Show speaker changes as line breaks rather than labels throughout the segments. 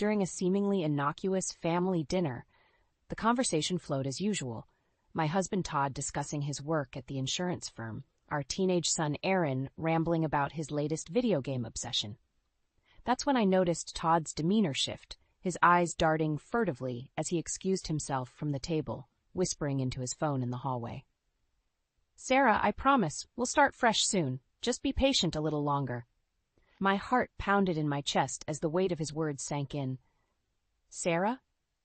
during a seemingly innocuous family dinner. The conversation flowed as usual. My husband Todd discussing his work at the insurance firm, our teenage son Aaron rambling about his latest video game obsession. That's when I noticed Todd's demeanor shift, his eyes darting furtively as he excused himself from the table, whispering into his phone in the hallway. "Sarah, I promise, we'll start fresh soon. Just be patient a little longer." My heart pounded in my chest as the weight of his words sank in. "Sarah?"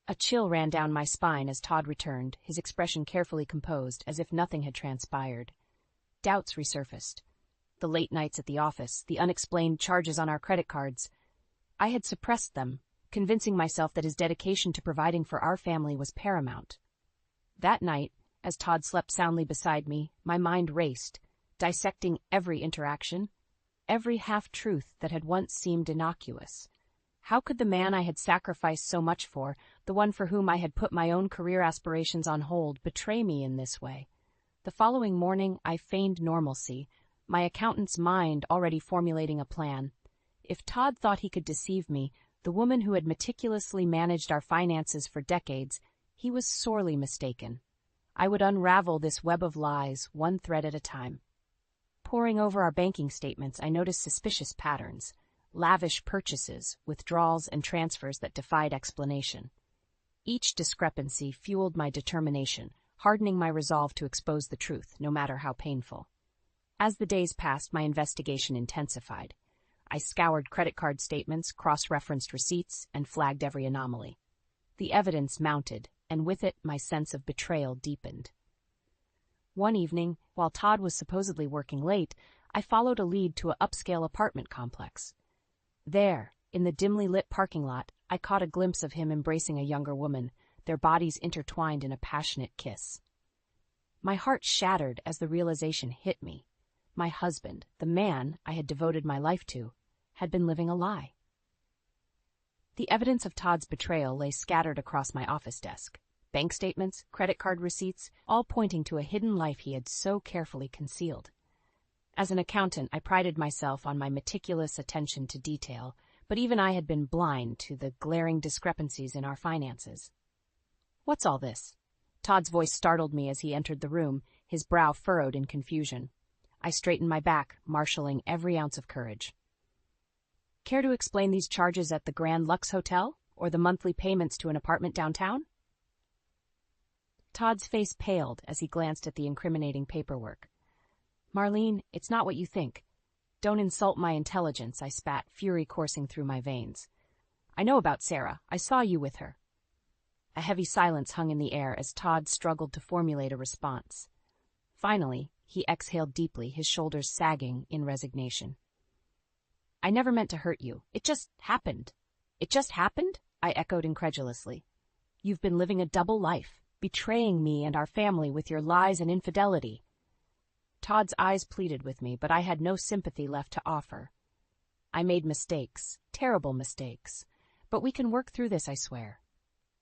A chill ran down my spine as Todd returned, his expression carefully composed, as if nothing had transpired. Doubts resurfaced. The late nights at the office, the unexplained charges on our credit cards. I had suppressed them, convincing myself that his dedication to providing for our family was paramount. That night, as Todd slept soundly beside me, my mind raced, dissecting every interaction, every half-truth that had once seemed innocuous. How could the man I had sacrificed so much for, the one for whom I had put my own career aspirations on hold, betray me in this way? The following morning, I feigned normalcy, my accountant's mind already formulating a plan. If Todd thought he could deceive me, the woman who had meticulously managed our finances for decades, he was sorely mistaken. I would unravel this web of lies, one thread at a time. Poring over our banking statements, I noticed suspicious patterns. Lavish purchases, withdrawals, and transfers that defied explanation. Each discrepancy fueled my determination, hardening my resolve to expose the truth, no matter how painful. As the days passed, my investigation intensified. I scoured credit card statements, cross-referenced receipts, and flagged every anomaly. The evidence mounted, and with it, my sense of betrayal deepened. One evening, while Todd was supposedly working late, I followed a lead to an upscale apartment complex. There, in the dimly lit parking lot, I caught a glimpse of him embracing a younger woman, their bodies intertwined in a passionate kiss. My heart shattered as the realization hit me. My husband, the man I had devoted my life to, had been living a lie. The evidence of Todd's betrayal lay scattered across my office desk. Bank statements, credit card receipts, all pointing to a hidden life he had so carefully concealed. As an accountant, I prided myself on my meticulous attention to detail, but even I had been blind to the glaring discrepancies in our finances. "What's all this?" Todd's voice startled me as he entered the room, his brow furrowed in confusion. I straightened my back, marshalling every ounce of courage. "Care to explain these charges at the Grand Lux Hotel, or the monthly payments to an apartment downtown?" Todd's face paled as he glanced at the incriminating paperwork. "Marlene, it's not what you think. Don't insult my intelligence," I spat, fury coursing through my veins. "I know about Sarah. I saw you with her." A heavy silence hung in the air as Todd struggled to formulate a response. Finally, he exhaled deeply, his shoulders sagging in resignation. "I never meant to hurt you. It just happened." "It just happened?" I echoed incredulously. "You've been living a double life, betraying me and our family with your lies and infidelity." Todd's eyes pleaded with me, but I had no sympathy left to offer. "I made mistakes, terrible mistakes, but we can work through this, I swear."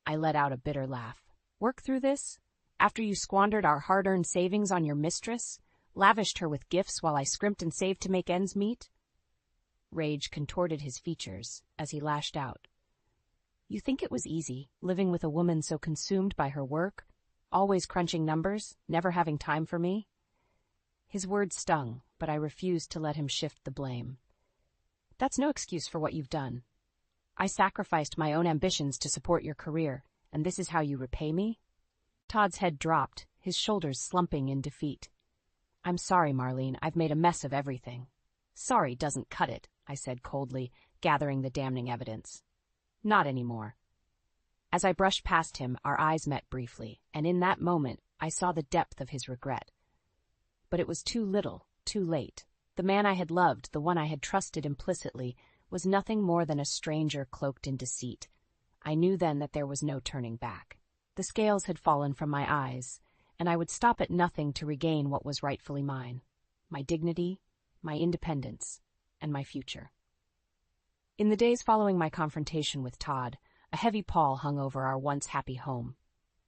I let out a bitter laugh. "Work through this? After you squandered our hard-earned savings on your mistress, lavished her with gifts while I scrimped and saved to make ends meet?" Rage contorted his features as he lashed out. "You think it was easy, living with a woman so consumed by her work, always crunching numbers, never having time for me?" His words stung, but I refused to let him shift the blame. "That's no excuse for what you've done. I sacrificed my own ambitions to support your career, and this is how you repay me?" Todd's head dropped, his shoulders slumping in defeat. "I'm sorry, Marlene, I've made a mess of everything." "Sorry doesn't cut it," I said coldly, gathering the damning evidence. "Not anymore." As I brushed past him, our eyes met briefly, and in that moment, I saw the depth of his regret. But it was too little, too late. The man I had loved, the one I had trusted implicitly, was nothing more than a stranger cloaked in deceit. I knew then that there was no turning back. The scales had fallen from my eyes, and I would stop at nothing to regain what was rightfully mine: my dignity, my independence, and my future. In the days following my confrontation with Todd, a heavy pall hung over our once happy home.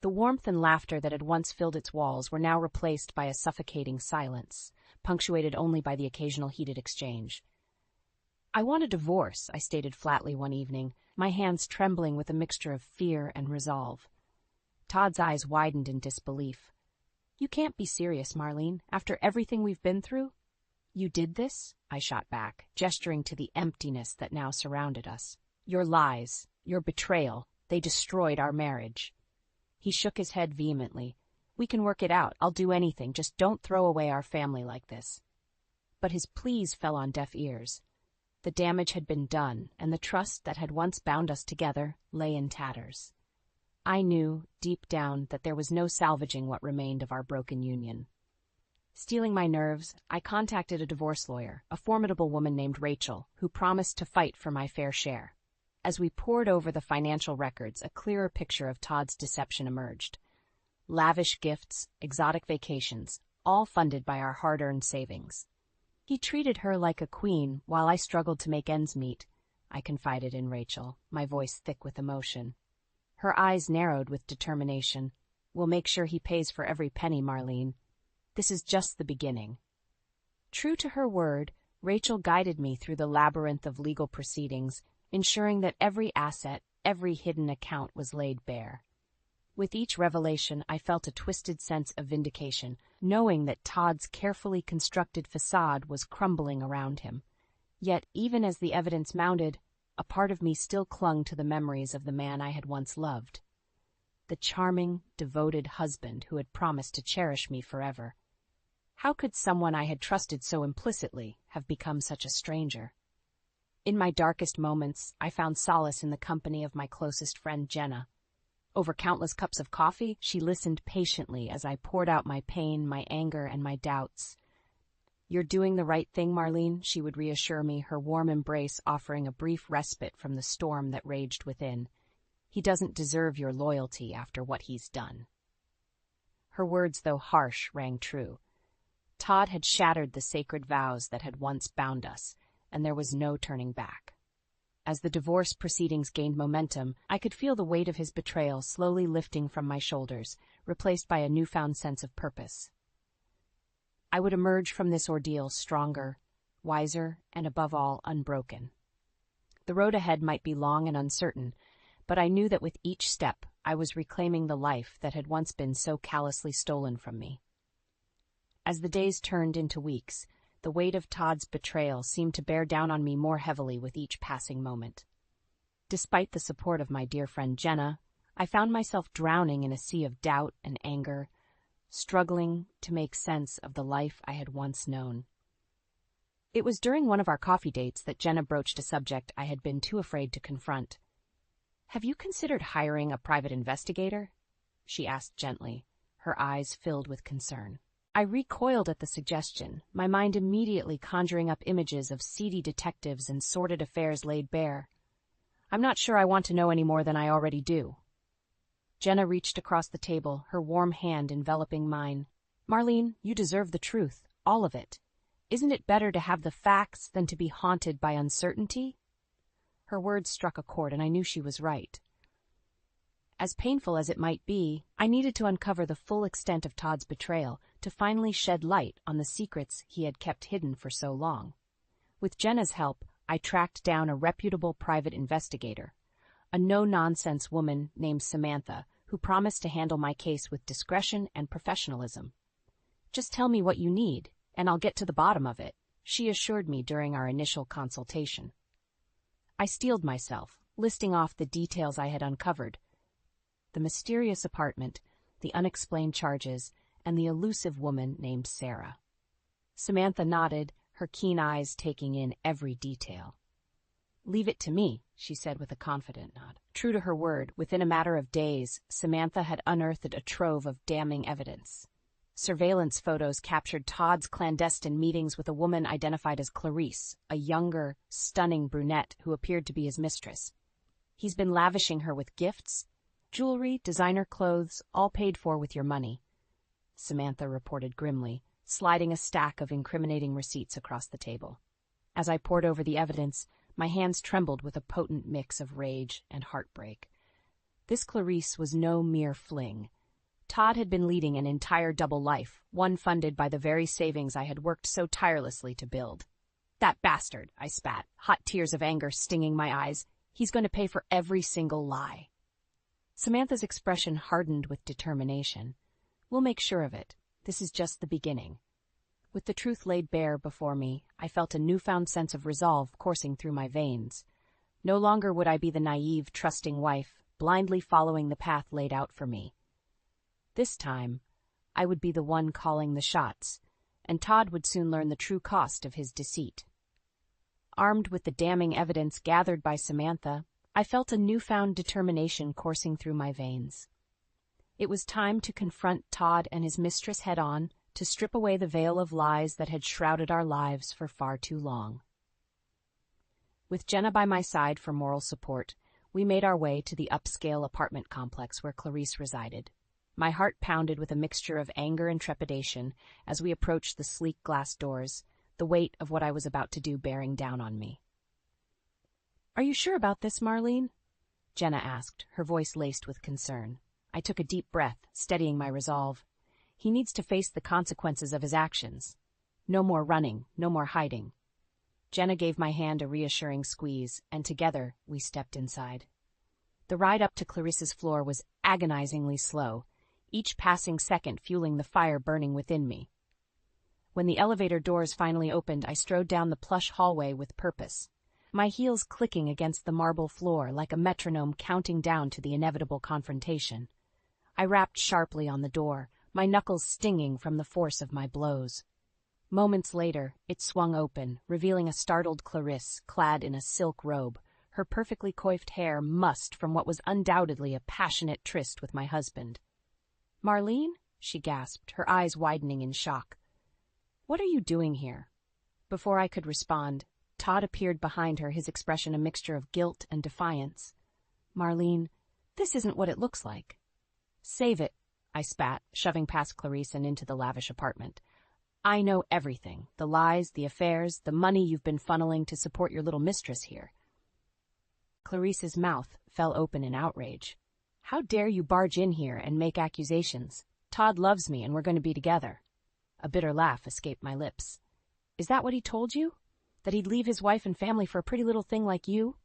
The warmth and laughter that had once filled its walls were now replaced by a suffocating silence, punctuated only by the occasional heated exchange. I want a divorce, I stated flatly one evening, my hands trembling with a mixture of fear and resolve. Todd's eyes widened in disbelief. You can't be serious, Marlene, after everything we've been through? You did this? I shot back, gesturing to the emptiness that now surrounded us. Your lies, your betrayal, they destroyed our marriage. He shook his head vehemently. We can work it out. I'll do anything. Just don't throw away our family like this. But his pleas fell on deaf ears. The damage had been done, and the trust that had once bound us together lay in tatters. I knew, deep down, that there was no salvaging what remained of our broken union. Steeling my nerves, I contacted a divorce lawyer, a formidable woman named Rachel, who promised to fight for my fair share. As we pored over the financial records, a clearer picture of Todd's deception emerged. Lavish gifts, exotic vacations, all funded by our hard-earned savings. He treated her like a queen while I struggled to make ends meet, I confided in Rachel, my voice thick with emotion. Her eyes narrowed with determination. We'll make sure he pays for every penny, Marlene. This is just the beginning. True to her word, Rachel guided me through the labyrinth of legal proceedings, ensuring that every asset, every hidden account was laid bare. With each revelation, I felt a twisted sense of vindication, knowing that Todd's carefully constructed facade was crumbling around him. Yet, even as the evidence mounted, a part of me still clung to the memories of the man I had once loved. The charming, devoted husband who had promised to cherish me forever. How could someone I had trusted so implicitly have become such a stranger? In my darkest moments, I found solace in the company of my closest friend, Jenna. Over countless cups of coffee, she listened patiently as I poured out my pain, my anger, and my doubts. You're doing the right thing, Marlene, she would reassure me, her warm embrace offering a brief respite from the storm that raged within. He doesn't deserve your loyalty after what he's done. Her words, though harsh, rang true. Todd had shattered the sacred vows that had once bound us, and there was no turning back. As the divorce proceedings gained momentum, I could feel the weight of his betrayal slowly lifting from my shoulders, replaced by a newfound sense of purpose. I would emerge from this ordeal stronger, wiser, and above all, unbroken. The road ahead might be long and uncertain, but I knew that with each step I was reclaiming the life that had once been so callously stolen from me. As the days turned into weeks, the weight of Todd's betrayal seemed to bear down on me more heavily with each passing moment. Despite the support of my dear friend Jenna, I found myself drowning in a sea of doubt and anger, struggling to make sense of the life I had once known. It was during one of our coffee dates that Jenna broached a subject I had been too afraid to confront. "Have you considered hiring a private investigator?" she asked gently, her eyes filled with concern. I recoiled at the suggestion, my mind immediately conjuring up images of seedy detectives and sordid affairs laid bare. I'm not sure I want to know any more than I already do. Jenna reached across the table, her warm hand enveloping mine. Marlene, you deserve the truth, all of it. Isn't it better to have the facts than to be haunted by uncertainty? Her words struck a chord, and I knew she was right. As painful as it might be, I needed to uncover the full extent of Todd's betrayal to finally shed light on the secrets he had kept hidden for so long. With Jenna's help, I tracked down a reputable private investigator, a no-nonsense woman named Samantha, who promised to handle my case with discretion and professionalism. Just tell me what you need, and I'll get to the bottom of it, she assured me during our initial consultation. I steeled myself, listing off the details I had uncovered: the mysterious apartment, the unexplained charges, and the elusive woman named Sarah. Samantha nodded, her keen eyes taking in every detail. Leave it to me, she said with a confident nod. True to her word, within a matter of days, Samantha had unearthed a trove of damning evidence. Surveillance photos captured Todd's clandestine meetings with a woman identified as Clarice, a younger, stunning brunette who appeared to be his mistress. He's been lavishing her with gifts, jewelry, designer clothes, all paid for with your money, Samantha reported grimly, sliding a stack of incriminating receipts across the table. As I pored over the evidence, my hands trembled with a potent mix of rage and heartbreak. This Clarice was no mere fling. Todd had been leading an entire double life, one funded by the very savings I had worked so tirelessly to build. That bastard, I spat, hot tears of anger stinging my eyes. He's going to pay for every single lie. Samantha's expression hardened with determination. We'll make sure of it. This is just the beginning. With the truth laid bare before me, I felt a newfound sense of resolve coursing through my veins. No longer would I be the naive, trusting wife, blindly following the path laid out for me. This time, I would be the one calling the shots, and Todd would soon learn the true cost of his deceit. Armed with the damning evidence gathered by Samantha, I felt a newfound determination coursing through my veins. It was time to confront Todd and his mistress head-on, to strip away the veil of lies that had shrouded our lives for far too long. With Jenna by my side for moral support, we made our way to the upscale apartment complex where Clarice resided. My heart pounded with a mixture of anger and trepidation as we approached the sleek glass doors, the weight of what I was about to do bearing down on me. "Are you sure about this, Marlene?" Jenna asked, her voice laced with concern. I took a deep breath, steadying my resolve. He needs to face the consequences of his actions. No more running, no more hiding. Jenna gave my hand a reassuring squeeze, and together we stepped inside. The ride up to Clarisse's floor was agonizingly slow, each passing second fueling the fire burning within me. When the elevator doors finally opened, I strode down the plush hallway with purpose, my heels clicking against the marble floor like a metronome counting down to the inevitable confrontation. I rapped sharply on the door, my knuckles stinging from the force of my blows. Moments later, it swung open, revealing a startled Clarisse clad in a silk robe, her perfectly coiffed hair mussed from what was undoubtedly a passionate tryst with my husband. "Marlene?" she gasped, her eyes widening in shock. "What are you doing here?" Before I could respond, Todd appeared behind her, his expression a mixture of guilt and defiance. "Marlene, this isn't what it looks like." "Save it," I spat, shoving past Clarisse and into the lavish apartment. "I know everything, the lies, the affairs, the money you've been funneling to support your little mistress here." Clarisse's mouth fell open in outrage. "How dare you barge in here and make accusations? Todd loves me and we're going to be together." A bitter laugh escaped my lips. "Is that what he told you? That he'd leave his wife and family for a pretty little thing like you?"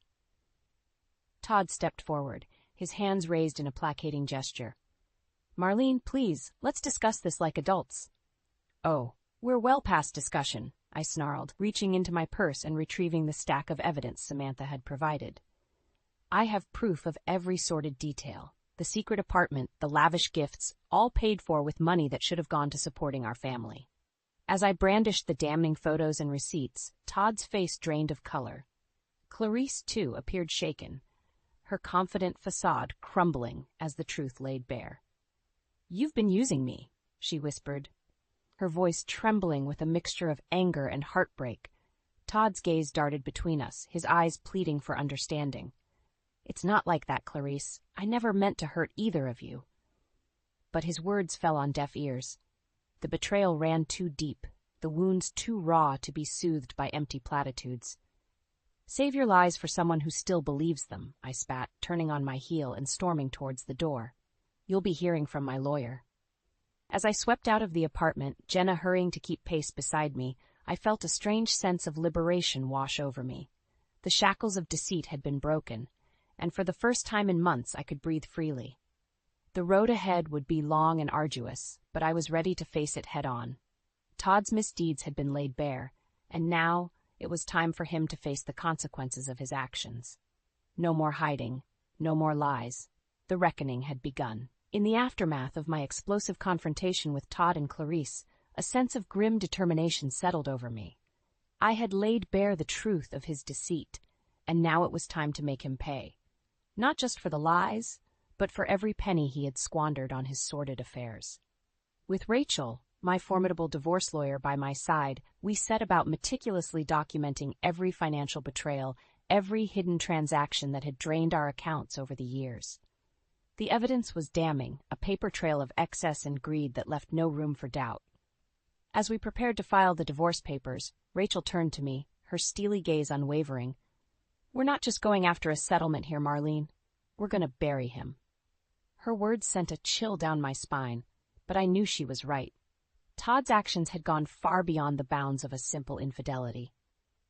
Todd stepped forward, his hands raised in a placating gesture. "Marlene, please, let's discuss this like adults." "Oh, we're well past discussion," I snarled, reaching into my purse and retrieving the stack of evidence Samantha had provided. "I have proof of every sordid detail. The secret apartment, the lavish gifts, all paid for with money that should have gone to supporting our family." As I brandished the damning photos and receipts, Todd's face drained of color. Clarisse, too, appeared shaken, her confident facade crumbling as the truth laid bare. "You've been using me," she whispered, her voice trembling with a mixture of anger and heartbreak. Todd's gaze darted between us, his eyes pleading for understanding. "It's not like that, Clarisse. I never meant to hurt either of you." But his words fell on deaf ears. The betrayal ran too deep, the wounds too raw to be soothed by empty platitudes. "Save your lies for someone who still believes them," I spat, turning on my heel and storming towards the door. "You'll be hearing from my lawyer." As I swept out of the apartment, Jenna hurrying to keep pace beside me, I felt a strange sense of liberation wash over me. The shackles of deceit had been broken, and for the first time in months I could breathe freely. The road ahead would be long and arduous, but I was ready to face it head-on. Todd's misdeeds had been laid bare, and now it was time for him to face the consequences of his actions. No more hiding, no more lies. The reckoning had begun. In the aftermath of my explosive confrontation with Todd and Clarisse, a sense of grim determination settled over me. I had laid bare the truth of his deceit, and now it was time to make him pay. Not just for the lies, but for every penny he had squandered on his sordid affairs. With Rachel, my formidable divorce lawyer, by my side, we set about meticulously documenting every financial betrayal, every hidden transaction that had drained our accounts over the years. The evidence was damning, a paper trail of excess and greed that left no room for doubt. As we prepared to file the divorce papers, Rachel turned to me, her steely gaze unwavering. "We're not just going after a settlement here, Marlene. We're going to bury him." Her words sent a chill down my spine, but I knew she was right. Todd's actions had gone far beyond the bounds of a simple infidelity.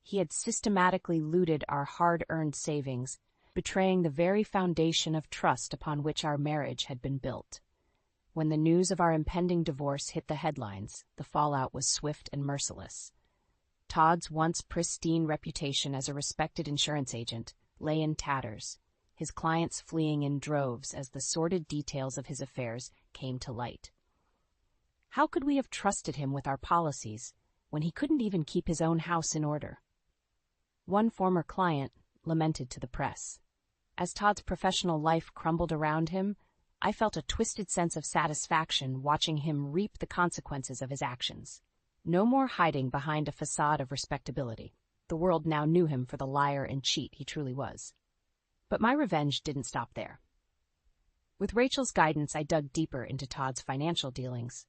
He had systematically looted our hard-earned savings, betraying the very foundation of trust upon which our marriage had been built. When the news of our impending divorce hit the headlines, the fallout was swift and merciless. Todd's once pristine reputation as a respected insurance agent lay in tatters, his clients fleeing in droves as the sordid details of his affairs came to light. How could we have trusted him with our policies when he couldn't even keep his own house in order? One former client lamented to the press. As Todd's professional life crumbled around him, I felt a twisted sense of satisfaction watching him reap the consequences of his actions. No more hiding behind a facade of respectability. The world now knew him for the liar and cheat he truly was. But my revenge didn't stop there. With Rachel's guidance, I dug deeper into Todd's financial dealings,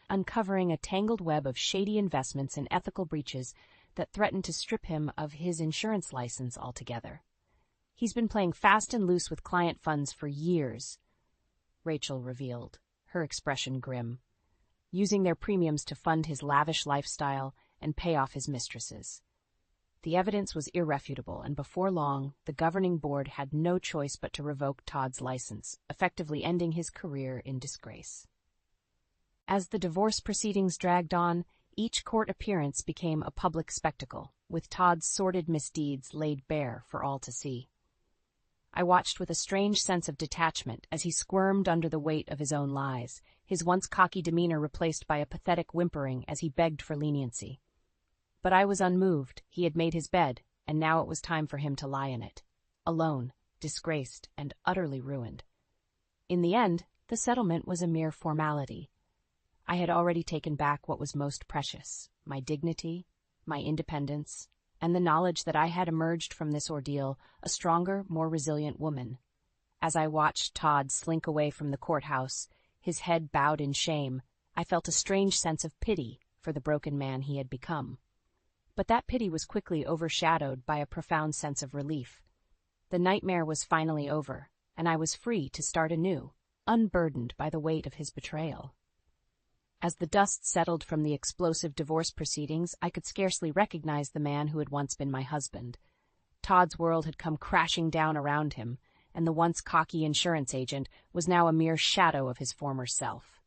uncovering a tangled web of shady investments and ethical breaches that threatened to strip him of his insurance license altogether. He's been playing fast and loose with client funds for years, Rachel revealed, her expression grim, using their premiums to fund his lavish lifestyle and pay off his mistresses. The evidence was irrefutable, and before long, the governing board had no choice but to revoke Todd's license, effectively ending his career in disgrace. As the divorce proceedings dragged on, each court appearance became a public spectacle, with Todd's sordid misdeeds laid bare for all to see. I watched with a strange sense of detachment as he squirmed under the weight of his own lies, his once cocky demeanor replaced by a pathetic whimpering as he begged for leniency. But I was unmoved. He had made his bed, and now it was time for him to lie in it, alone, disgraced, and utterly ruined. In the end, the settlement was a mere formality. I had already taken back what was most precious, my dignity, my independence, and the knowledge that I had emerged from this ordeal a stronger, more resilient woman. As I watched Todd slink away from the courthouse, his head bowed in shame, I felt a strange sense of pity for the broken man he had become. But that pity was quickly overshadowed by a profound sense of relief. The nightmare was finally over, and I was free to start anew, unburdened by the weight of his betrayal. As the dust settled from the explosive divorce proceedings, I could scarcely recognize the man who had once been my husband. Todd's world had come crashing down around him, and the once cocky insurance agent was now a mere shadow of his former self.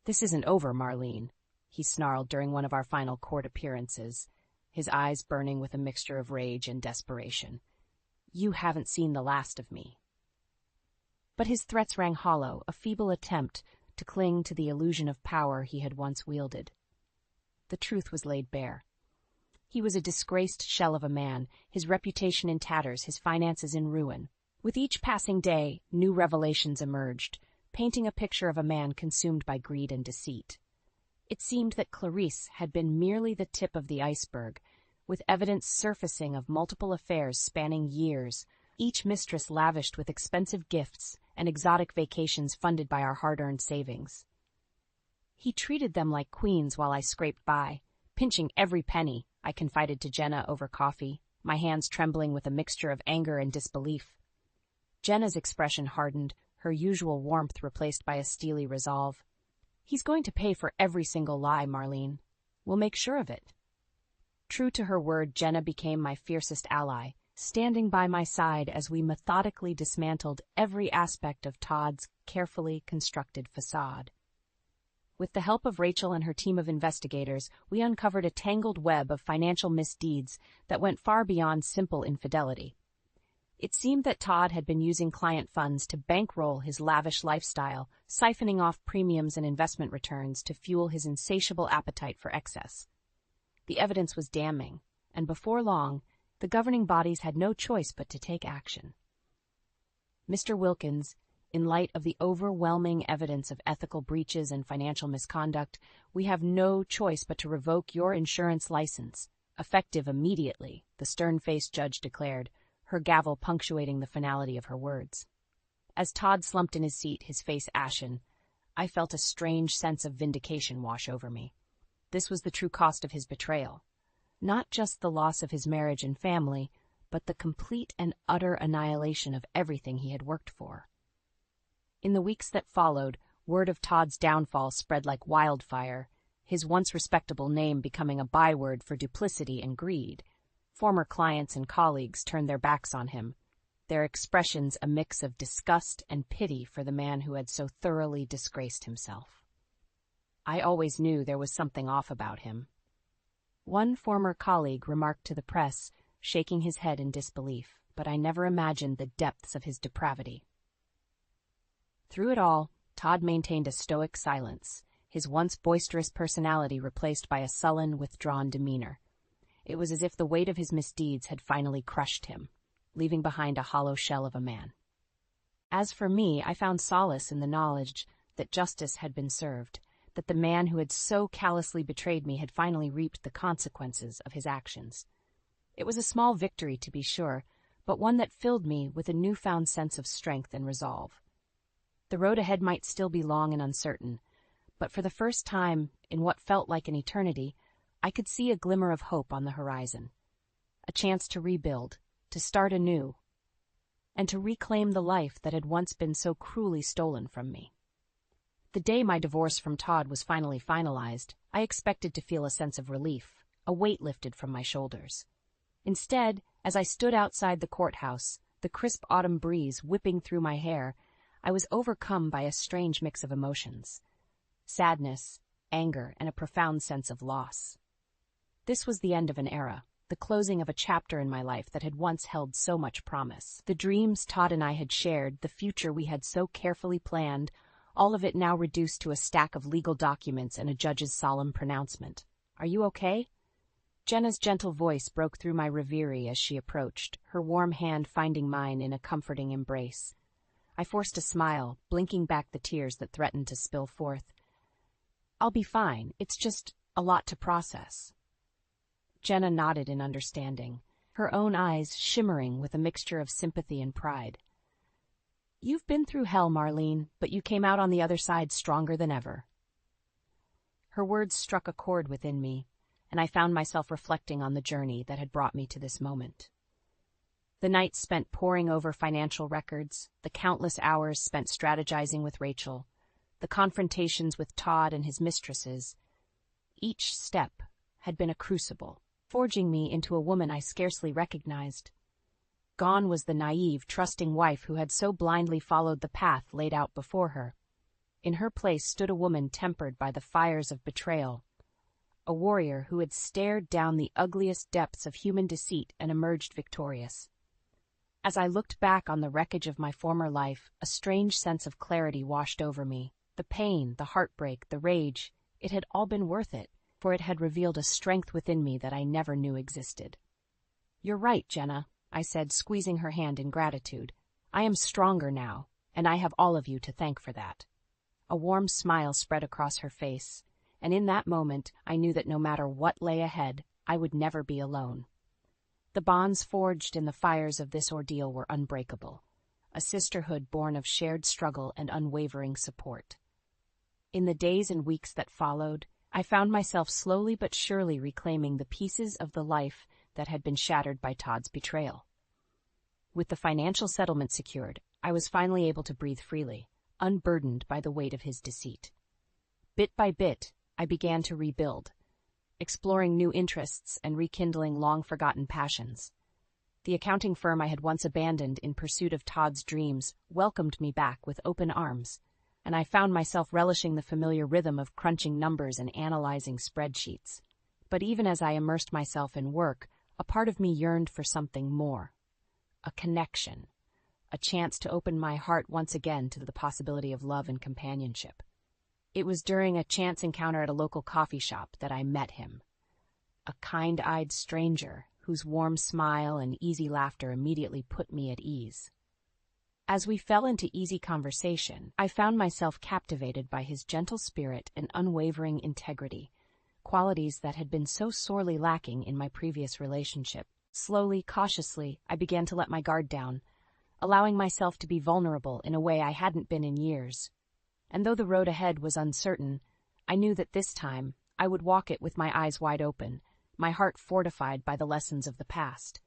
"This isn't over, Marlene," he snarled during one of our final court appearances, his eyes burning with a mixture of rage and desperation. "You haven't seen the last of me." But his threats rang hollow, a feeble attempt to cling to the illusion of power he had once wielded. The truth was laid bare. He was a disgraced shell of a man, his reputation in tatters, his finances in ruin. With each passing day, new revelations emerged, painting a picture of a man consumed by greed and deceit. It seemed that Clarice had been merely the tip of the iceberg, with evidence surfacing of multiple affairs spanning years, each mistress lavished with expensive gifts and exotic vacations funded by our hard-earned savings. He treated them like queens while I scraped by, pinching every penny, I confided to Jenna over coffee, my hands trembling with a mixture of anger and disbelief. Jenna's expression hardened, her usual warmth replaced by a steely resolve. "He's going to pay for every single lie, Marlene. We'll make sure of it." True to her word, Jenna became my fiercest ally, standing by my side as we methodically dismantled every aspect of Todd's carefully constructed facade. With the help of Rachel and her team of investigators, we uncovered a tangled web of financial misdeeds that went far beyond simple infidelity. It seemed that Todd had been using client funds to bankroll his lavish lifestyle, siphoning off premiums and investment returns to fuel his insatiable appetite for excess. The evidence was damning, and before long, the governing bodies had no choice but to take action. "Mr. Wilkins, in light of the overwhelming evidence of ethical breaches and financial misconduct, we have no choice but to revoke your insurance license, effective immediately," the stern-faced judge declared, her gavel punctuating the finality of her words. As Todd slumped in his seat, his face ashen, I felt a strange sense of vindication wash over me. This was the true cost of his betrayal. Not just the loss of his marriage and family, but the complete and utter annihilation of everything he had worked for. In the weeks that followed, word of Todd's downfall spread like wildfire, his once respectable name becoming a byword for duplicity and greed, Former clients and colleagues turned their backs on him, their expressions a mix of disgust and pity for the man who had so thoroughly disgraced himself. I always knew there was something off about him. One former colleague remarked to the press, shaking his head in disbelief, but I never imagined the depths of his depravity. Through it all, Todd maintained a stoic silence, his once boisterous personality replaced by a sullen, withdrawn demeanor. It was as if the weight of his misdeeds had finally crushed him, leaving behind a hollow shell of a man. As for me, I found solace in the knowledge that justice had been served, that the man who had so callously betrayed me had finally reaped the consequences of his actions. It was a small victory, to be sure, but one that filled me with a newfound sense of strength and resolve. The road ahead might still be long and uncertain, but for the first time, in what felt like an eternity, I could see a glimmer of hope on the horizon. A chance to rebuild, to start anew, and to reclaim the life that had once been so cruelly stolen from me. The day my divorce from Todd was finally finalized, I expected to feel a sense of relief, a weight lifted from my shoulders. Instead, as I stood outside the courthouse, the crisp autumn breeze whipping through my hair, I was overcome by a strange mix of emotions: sadness, anger, and a profound sense of loss. This was the end of an era, the closing of a chapter in my life that had once held so much promise. The dreams Todd and I had shared, the future we had so carefully planned, all of it now reduced to a stack of legal documents and a judge's solemn pronouncement. "Are you okay?" Jenna's gentle voice broke through my reverie as she approached, her warm hand finding mine in a comforting embrace. I forced a smile, blinking back the tears that threatened to spill forth. "I'll be fine. It's just a lot to process." Jenna nodded in understanding, her own eyes shimmering with a mixture of sympathy and pride. "You've been through hell, Marlene, but you came out on the other side stronger than ever." Her words struck a chord within me, and I found myself reflecting on the journey that had brought me to this moment. The nights spent poring over financial records, the countless hours spent strategizing with Rachel, the confrontations with Todd and his mistresses. Each step had been a crucible, forging me into a woman I scarcely recognized. Gone was the naive, trusting wife who had so blindly followed the path laid out before her. In her place stood a woman tempered by the fires of betrayal, a warrior who had stared down the ugliest depths of human deceit and emerged victorious. As I looked back on the wreckage of my former life, a strange sense of clarity washed over me. The pain, the heartbreak, the rage, it had all been worth it, for it had revealed a strength within me that I never knew existed. "You're right, Jenna," I said, squeezing her hand in gratitude. "I am stronger now, and I have all of you to thank for that." A warm smile spread across her face, and in that moment I knew that no matter what lay ahead, I would never be alone. The bonds forged in the fires of this ordeal were unbreakable, a sisterhood born of shared struggle and unwavering support. In the days and weeks that followed, I found myself slowly but surely reclaiming the pieces of the life that had been shattered by Todd's betrayal. With the financial settlement secured, I was finally able to breathe freely, unburdened by the weight of his deceit. Bit by bit, I began to rebuild, exploring new interests and rekindling long-forgotten passions. The accounting firm I had once abandoned in pursuit of Todd's dreams welcomed me back with open arms, and I found myself relishing the familiar rhythm of crunching numbers and analyzing spreadsheets. But even as I immersed myself in work, a part of me yearned for something more. A connection. A chance to open my heart once again to the possibility of love and companionship. It was during a chance encounter at a local coffee shop that I met him. A kind-eyed stranger whose warm smile and easy laughter immediately put me at ease. As we fell into easy conversation, I found myself captivated by his gentle spirit and unwavering integrity, qualities that had been so sorely lacking in my previous relationship. Slowly, cautiously, I began to let my guard down, allowing myself to be vulnerable in a way I hadn't been in years. And though the road ahead was uncertain, I knew that this time I would walk it with my eyes wide open, my heart fortified by the lessons of the past.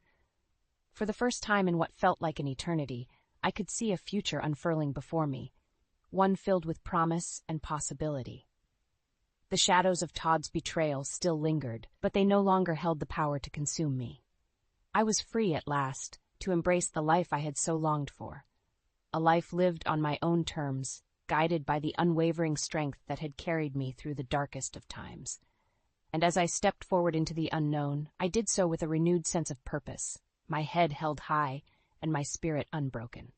For the first time in what felt like an eternity, I could see a future unfurling before me, one filled with promise and possibility. The shadows of Todd's betrayal still lingered, but they no longer held the power to consume me. I was free at last to embrace the life I had so longed for. A life lived on my own terms, guided by the unwavering strength that had carried me through the darkest of times. And as I stepped forward into the unknown, I did so with a renewed sense of purpose, my head held high and my spirit unbroken.